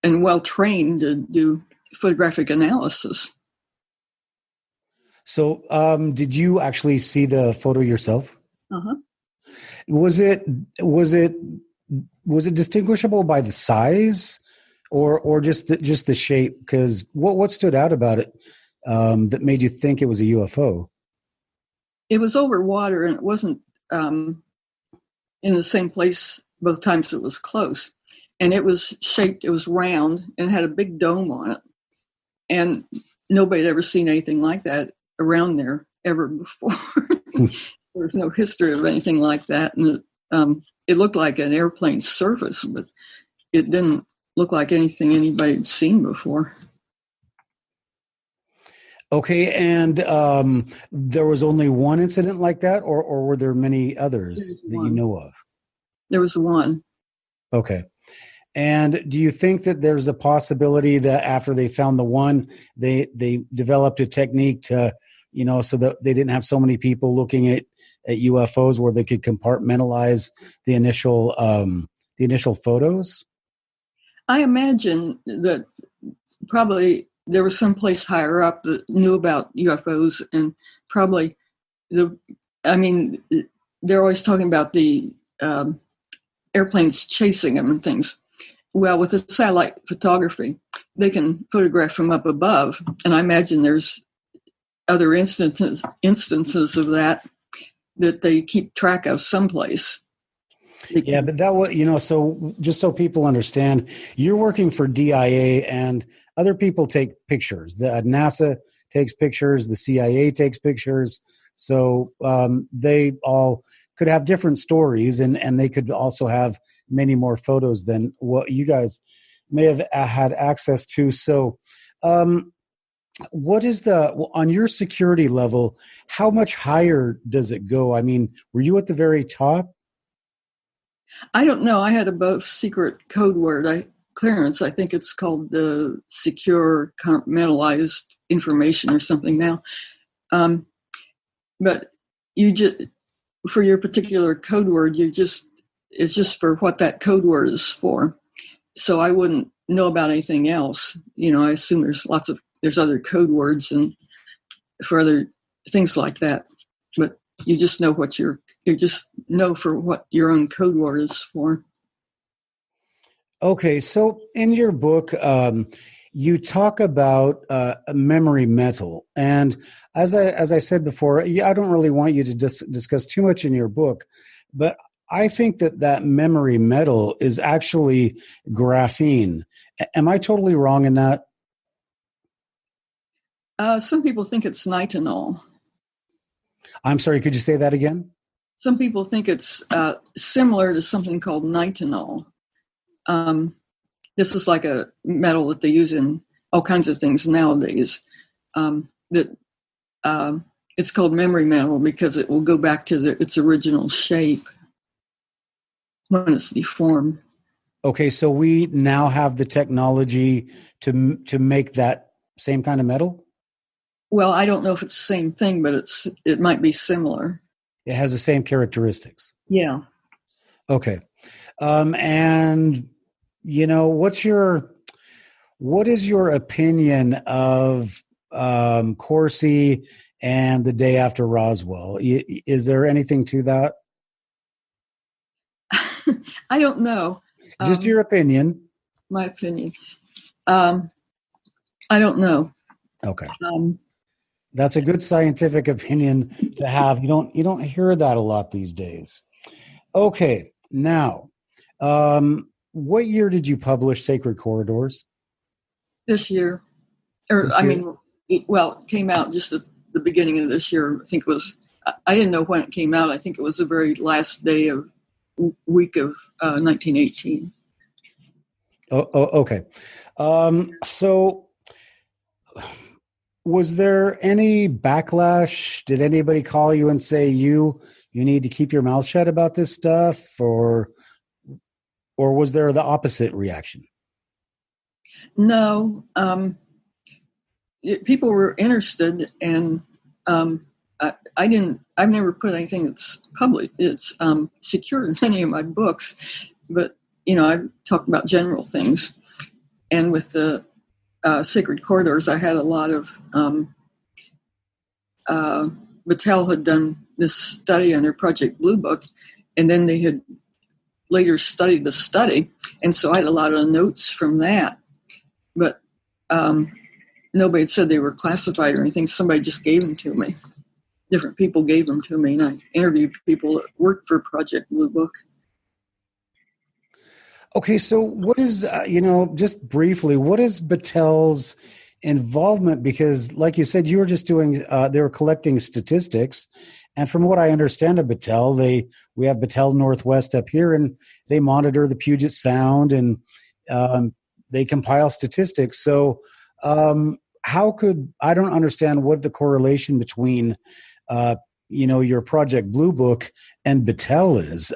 Speaker 3: and well trained to do photographic analysis.
Speaker 1: So did you actually see the photo yourself?
Speaker 3: Uh-huh.
Speaker 1: Was it distinguishable by the size or just the shape? Because what stood out about it that made you think it was a UFO?
Speaker 3: It was over water, and it wasn't in the same place both times. It was close, and it was shaped. It was round and had a big dome on it, and nobody had ever seen anything like that around there ever before. There was no history of anything like that, and it looked like an airplane surface, but it didn't look like anything anybody had seen before.
Speaker 1: Okay, and there was only one incident like that, or were there many others that you know of?
Speaker 3: There was one.
Speaker 1: Okay. And do you think that there's a possibility that after they found the one, they developed a technique to, so that they didn't have so many people looking at UFOs, where they could compartmentalize the initial photos?
Speaker 3: I imagine that probably there was some place higher up that knew about UFOs, and probably they're always talking about the airplanes chasing them and things. Well, with the satellite photography, they can photograph from up above, and I imagine there's other instances of that they keep track of someplace.
Speaker 1: Yeah, but that was, so just so people understand, you're working for DIA, and other people take pictures. The NASA takes pictures, the CIA takes pictures. So they all could have different stories, and they could also have many more photos than what you guys may have had access to. So what is on your security level, how much higher does it go? I mean, were you at the very top?
Speaker 3: I don't know. I had above secret code word clearance. I think it's called the secure compartmentalized information or something now. But you just, for your particular code word, it's just for what that code word is for. So I wouldn't know about anything else. I assume there's other code words and for other things like that. But you just know you just know for what your own code word is for.
Speaker 1: Okay, so in your book, you talk about memory metal, and as I said before, I don't really want you to discuss too much in your book, but I think that memory metal is actually graphene. Am I totally wrong in that?
Speaker 3: Some people think it's nitinol.
Speaker 1: I'm sorry, could you say that again?
Speaker 3: Some people think it's similar to something called nitinol. This is like a metal that they use in all kinds of things nowadays. It's called memory metal because it will go back to its original shape when it's deformed.
Speaker 1: Okay, so we now have the technology to make that same kind of metal?
Speaker 3: Well, I don't know if it's the same thing, but it might be similar.
Speaker 1: It has the same characteristics.
Speaker 3: Yeah.
Speaker 1: Okay. And what is your opinion of Corsi and the day after Roswell. Is there anything to that?
Speaker 3: I don't know.
Speaker 1: Just your opinion.
Speaker 3: My opinion. I don't know.
Speaker 1: Okay. That's a good scientific opinion to have. You don't hear that a lot these days. Okay. Now, what year did you publish Sacred Corridors?
Speaker 3: This year. It came out just at the beginning of this year. I think it was, I didn't know when it came out. I think it was the very last day of week of 1918.
Speaker 1: Oh, okay. So was there any backlash? Did anybody call you and say you need to keep your mouth shut about this stuff, or was there the opposite reaction?
Speaker 3: No. People were interested, and I've never put anything that's public. It's secured in any of my books, but I've talked about general things. And with the Sacred Corridors, I had a lot of Battelle had done this study under Project Blue Book, and then they had later studied the study, and so I had a lot of notes from that. But nobody had said they were classified or anything. Somebody just gave them to me. Different people gave them to me, and I interviewed people that worked for Project Blue Book.
Speaker 1: Okay, so what is, just briefly, what is Battelle's involvement? Because, like you said, you were just doing, they were collecting statistics. And from what I understand of Battelle, we have Battelle Northwest up here, and they monitor the Puget Sound, and they compile statistics. So I don't understand what the correlation between, your Project Blue Book and Battelle is.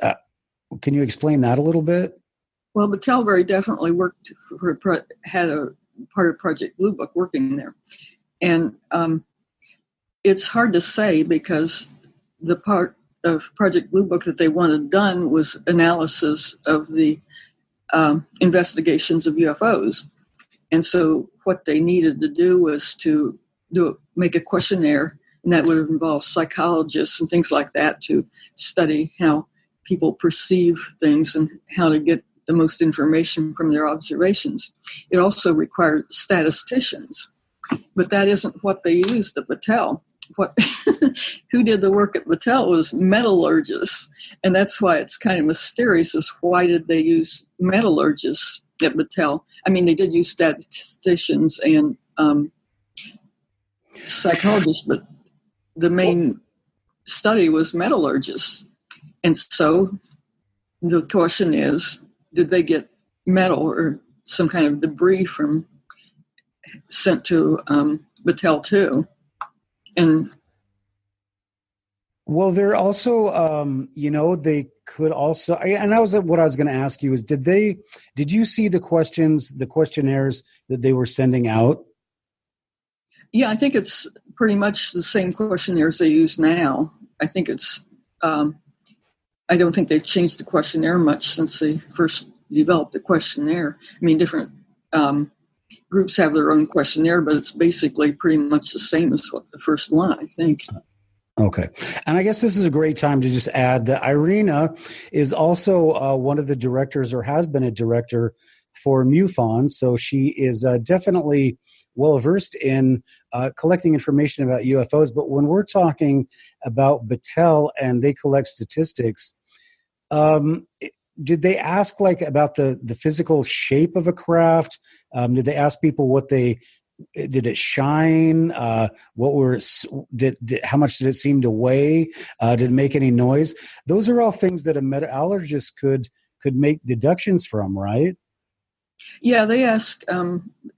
Speaker 1: Can you explain that a little bit?
Speaker 3: Well, Battelle very definitely had a part of Project Blue Book working there. And it's hard to say because the part of Project Blue Book that they wanted done was analysis of the investigations of UFOs. And so what they needed to do was to make a questionnaire, and that would have involved psychologists and things like that to study how people perceive things and how to get the most information from their observations. It also required statisticians, but that isn't what they used at Battelle. Who did the work at Battelle was metallurgists, and that's why it's kind of mysterious as why did they use metallurgists at Battelle. I mean, they did use statisticians and psychologists, but the main study was metallurgists. And so the question is, did they get metal or some kind of debris sent to Battelle too? And
Speaker 1: well, they're also, they could also, and that was what I was going to ask you is, did you see the questionnaires that they were sending out?
Speaker 3: Yeah, I think it's pretty much the same questionnaires they use now. I think it's, I don't think they've changed the questionnaire much since they first developed the questionnaire. I mean, different groups have their own questionnaire, but it's basically pretty much the same as what the first one, I think.
Speaker 1: Okay. And I guess this is a great time to just add that Irena is also one of the directors, or has been a director for MUFON. So she is definitely well-versed in collecting information about UFOs. But when we're talking about Battelle and they collect statistics, did they ask about the physical shape of a craft? Did they ask people did it shine? How much did it seem to weigh? Did it make any noise? Those are all things that a metallurgist could make deductions from, right?
Speaker 3: Yeah, they asked.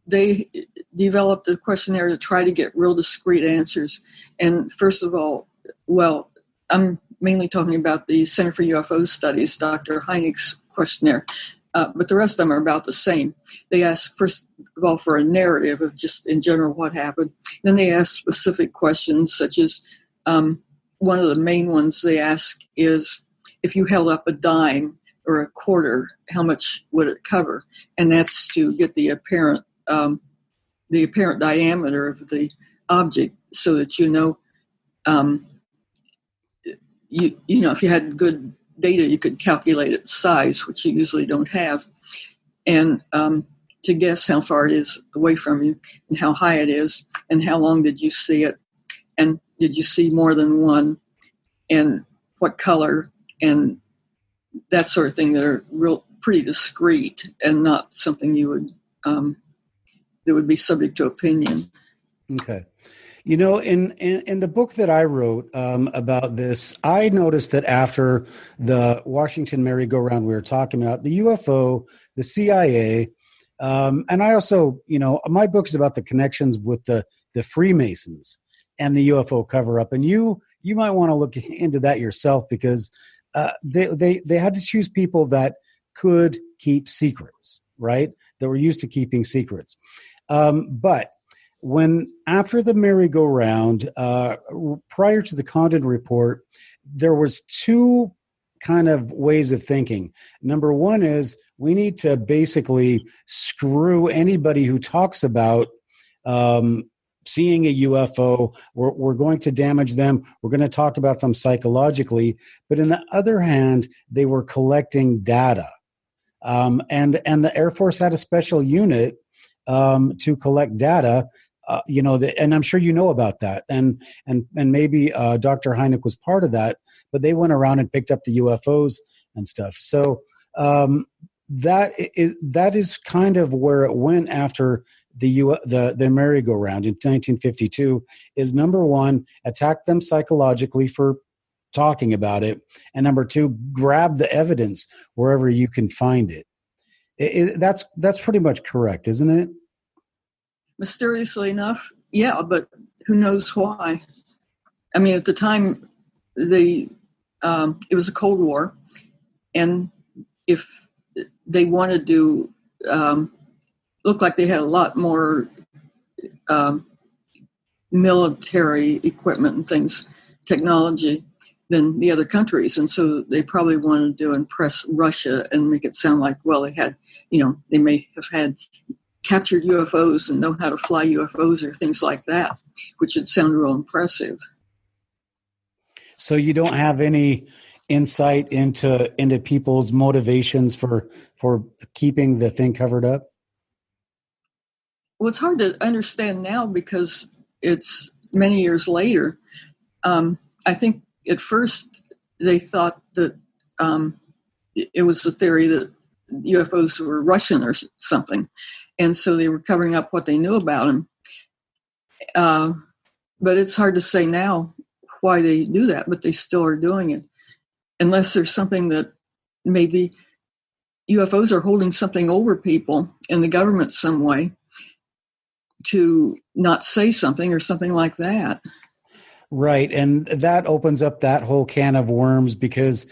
Speaker 3: They developed a questionnaire to try to get real discrete answers. And first of all, well, I'm mainly talking about the Center for UFO Studies, Dr. Heinek's questionnaire. But the rest of them are about the same. They ask, first of all, for a narrative of just in general what happened. Then they ask specific questions, such as one of the main ones they ask is, if you held up a dime or a quarter, how much would it cover? And that's to get the apparent diameter of the object, so that you know if you had good data, you could calculate its size, which you usually don't have, and to guess how far it is away from you and how high it is and how long did you see it and did you see more than one and what color and that sort of thing that are pretty discrete and not something you would that would be subject to opinion.
Speaker 1: Okay. You know, in the book that I wrote about this, I noticed that after the Washington merry-go-round we were talking about, the UFO, the CIA, and I also, my book is about the connections with the Freemasons and the UFO cover-up. And you might want to look into that yourself because they had to choose people that could keep secrets, right? That were used to keeping secrets. But after the merry-go-round, prior to the Condon Report, there was two kind of ways of thinking. Number one is we need to basically screw anybody who talks about seeing a UFO. We're going to damage them. We're going to talk about them psychologically. But on the other hand, they were collecting data. And the Air Force had a special unit to collect data. And I'm sure you know about that, and maybe Dr. Hynek was part of that, but they went around and picked up the UFOs and stuff. So that is kind of where it went after the merry-go-round in 1952. Is number one, attack them psychologically for talking about it, and number two, grab the evidence wherever you can find it. That's pretty much correct, isn't it?
Speaker 3: Mysteriously enough, yeah, but who knows why? I mean, at the time, it was a Cold War, and if they wanted to look like they had a lot more military equipment and things, technology, than the other countries, and so they probably wanted to impress Russia and make it sound like, well, they had, they may have had captured UFOs and know how to fly UFOs or things like that, which would sound real impressive.
Speaker 1: So you don't have any insight into people's motivations for keeping the thing covered up?
Speaker 3: Well, it's hard to understand now because it's many years later. I think at first they thought that it was the theory that UFOs were Russian or something. And so they were covering up what they knew about them. But it's hard to say now why they do that, but they still are doing it. Unless there's something that maybe UFOs are holding something over people in the government some way to not say something or something like that.
Speaker 1: Right. And that opens up that whole can of worms because,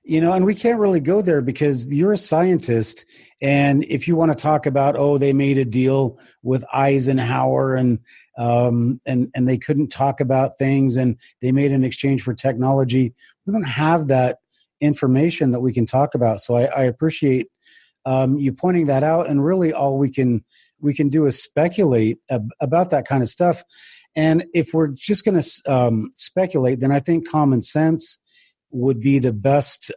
Speaker 1: and we can't really go there because you're a scientist. And if you want to talk about, they made a deal with Eisenhower and they couldn't talk about things and they made an exchange for technology, we don't have that information that we can talk about. So I appreciate you pointing that out. And really all we can do is speculate about that kind of stuff. And if we're just going to speculate, then I think common sense would be the best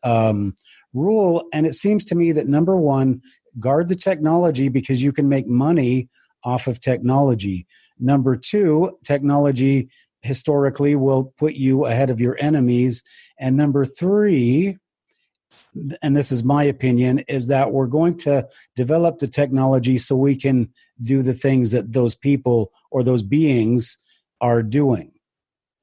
Speaker 1: rule. And it seems to me that number one, guard the technology because you can make money off of technology. Number two, technology historically will put you ahead of your enemies. And number three, and this is my opinion, is that we're going to develop the technology so we can do the things that those people or those beings are doing.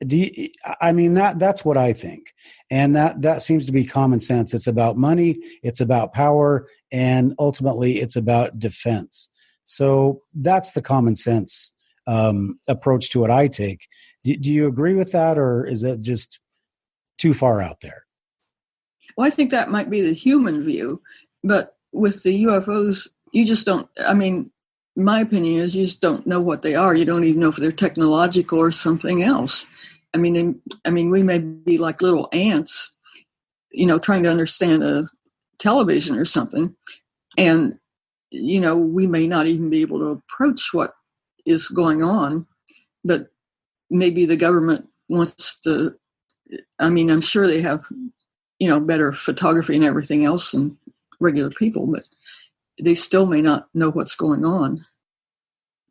Speaker 1: That's what I think. And that seems to be common sense. It's about money, it's about power, and ultimately it's about defense. So that's the common sense approach to what I take. Do you agree with that, or is it just too far out there?
Speaker 3: Well, I think that might be the human view, but with the UFOs, you just don't, my opinion is you just don't know what they are. You don't even know if they're technological or something else. We may be like little ants, trying to understand a television or something. And, we may not even be able to approach what is going on, but maybe the government wants to, I mean, I'm sure they have, better photography and everything else than regular people, but they still may not know what's going on.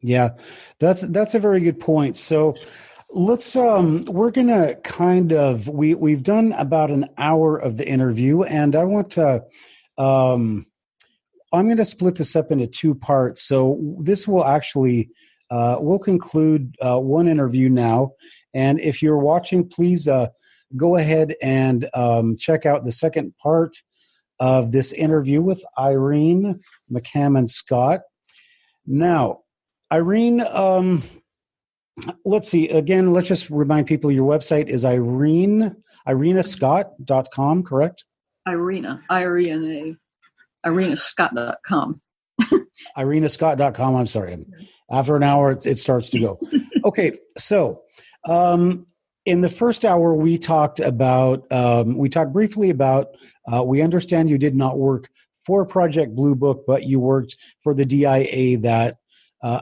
Speaker 1: Yeah, that's a very good point. So let's we're gonna kind of we've done about an hour of the interview, and I want to I'm going to split this up into two parts. So this will actually we'll conclude one interview now, and if you're watching, please go ahead and check out the second part of this interview with Irene McCammon Scott. Now, Irene, let's see. Again, let's just remind people your website is irenascott.com, correct?
Speaker 3: Irena, I-R-E-N-A, irenascott.com.
Speaker 1: irenascott.com, I'm sorry. After an hour, it starts to go. Okay, so in the first hour, we talked briefly about, we understand you did not work for Project Blue Book, but you worked for the DIA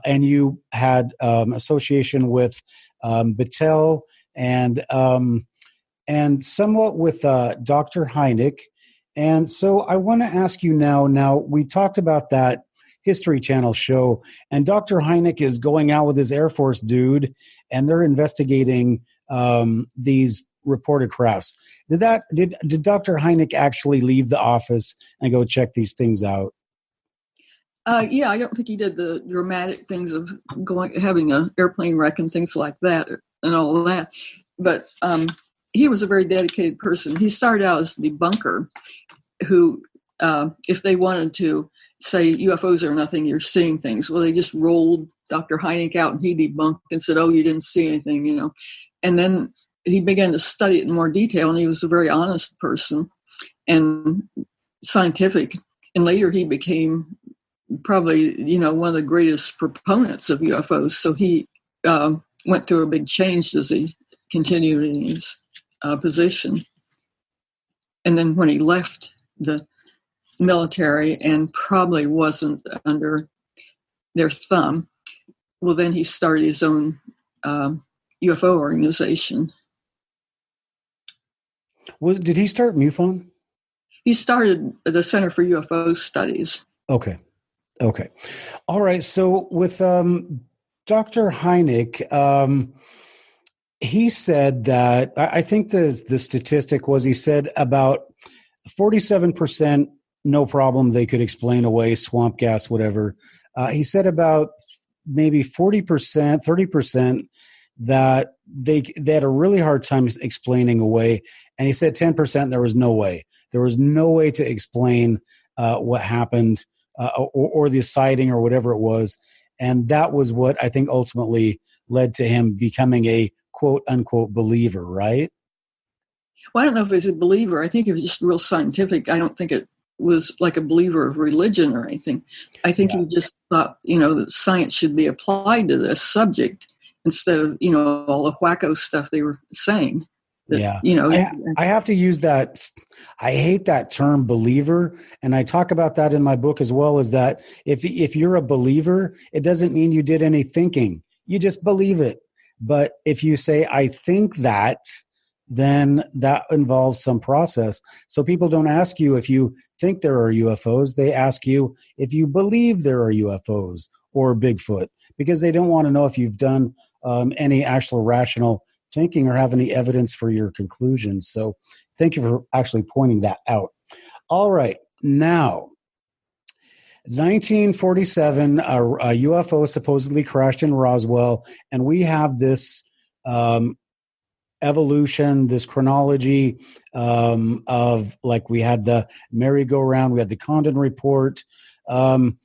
Speaker 1: and you had association with Battelle and somewhat with Dr. Hynek. And so I want to ask you now, we talked about that History Channel show, and Dr. Hynek is going out with his Air Force dude, and they're investigating these reported crafts. Did Dr. Hynek actually leave the office and go check these things out?
Speaker 3: Yeah, I don't think he did the dramatic things of having an airplane wreck and things like that and all of that. But he was a very dedicated person. He started out as a debunker who, if they wanted to say UFOs are nothing, you're seeing things, well, they just rolled Dr. Hynek out and he debunked and said, oh, you didn't see anything, And then he began to study it in more detail, and he was a very honest person and scientific. And later he became probably, one of the greatest proponents of UFOs. So he went through a big change as he continued in his position. And then when he left the military and probably wasn't under their thumb, well, then he started his own UFO organization.
Speaker 1: Did he start MUFON?
Speaker 3: He started the Center for UFO Studies.
Speaker 1: Okay. All right. So with Dr. Hynek, he said that, I think the statistic was, he said about 47%, no problem, they could explain away swamp gas, whatever. He said about maybe 40%, 30% that they had a really hard time explaining away. And he said 10% there was no way. There was no way to explain what happened or the sighting or whatever it was. And that was what I think ultimately led to him becoming a quote-unquote believer, right?
Speaker 3: Well, I don't know if he's a believer. I think it was just real scientific. I don't think it was like a believer of religion or anything. I think he just thought, that science should be applied to this subject instead of, all the wacko stuff they were saying. That,
Speaker 1: I have to use that. I hate that term believer. And I talk about that in my book as well, is that if you're a believer, it doesn't mean you did any thinking. You just believe it. But if you say, I think that, then that involves some process. So people don't ask you if you think there are UFOs. They ask you if you believe there are UFOs or Bigfoot, because they don't want to know if you've done any actual rational thinking or have any evidence for your conclusions. So thank you for actually pointing that out. All right. Now, 1947, a UFO supposedly crashed in Roswell, and we have this evolution, this chronology of, like, we had the merry-go-round, we had the Condon Report, and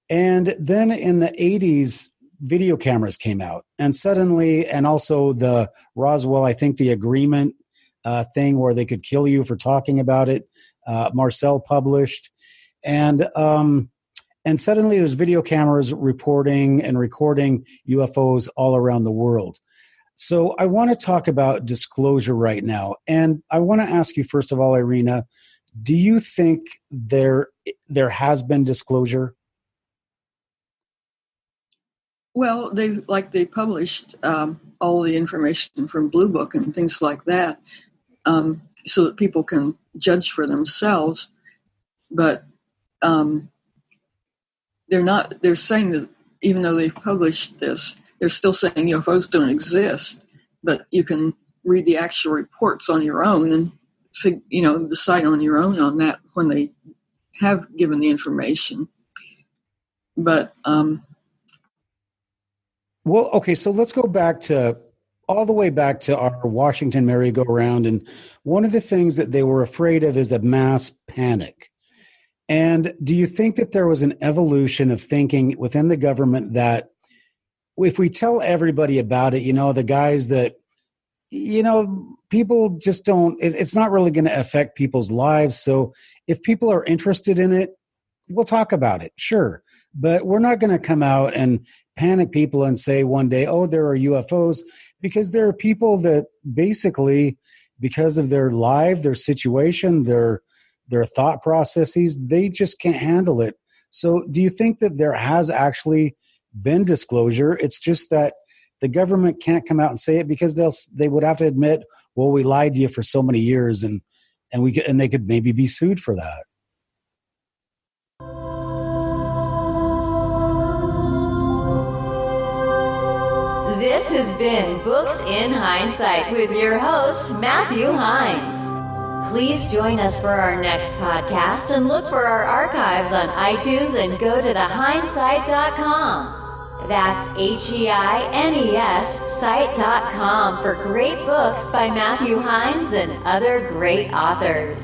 Speaker 1: then in the 80s, video cameras came out, and suddenly, and also the Roswell, I think the agreement thing where they could kill you for talking about it, Marcel published, and suddenly there's video cameras reporting and recording UFOs all around the world. So I want to talk about disclosure right now, and I want to ask you first of all, Irena, do you think there has been disclosure? Well,
Speaker 3: they published all the information from Blue Book and things like that, so that people can judge for themselves. But they're saying that even though they've published this, they're still saying UFOs don't exist, but you can read the actual reports on your own and decide on your own on that when they have given the information. But
Speaker 1: well, okay, so let's go back to all the way back to our Washington merry-go-round, and one of the things that they were afraid of is a mass panic. And do you think that there was an evolution of thinking within the government that if we tell everybody about it, the guys that, people just don't, it's not really going to affect people's lives. So if people are interested in it, we'll talk about it, sure. But we're not going to come out and panic people and say one day, oh, there are UFOs, because there are people that basically, because of their life, their situation, their thought processes, they just can't handle it. So do you think that there has actually been disclosure? It's just that the government can't come out and say it because they would have to admit, well, we lied to you for so many years, and they could maybe be sued for that.
Speaker 2: This has been Books in Hindsight with your host, Matthew Heinz. Please join us for our next podcast and look for our archives on iTunes and go to theheinessight.com. That's HEINES site.com for great books by Matthew Heinz and other great authors.